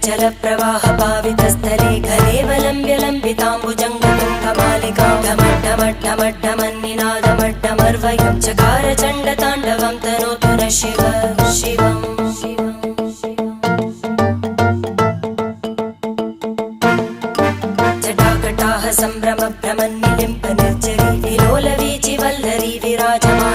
जलप्रवाह पावितस्थले घलेवलम्ब्य लम्बिताम्बुजङ्गतुङ्गमालिकां ढमड्ढमड्ढमन्निनादमड्ढमर्वयं चकार चण्डताण्डवं तनोतु नः शिव शिवम् जटाकटाः सम्भ्रमभ्रमन्निलिम्प निर्जरी विलोलवीचि वल्लरी विराजमान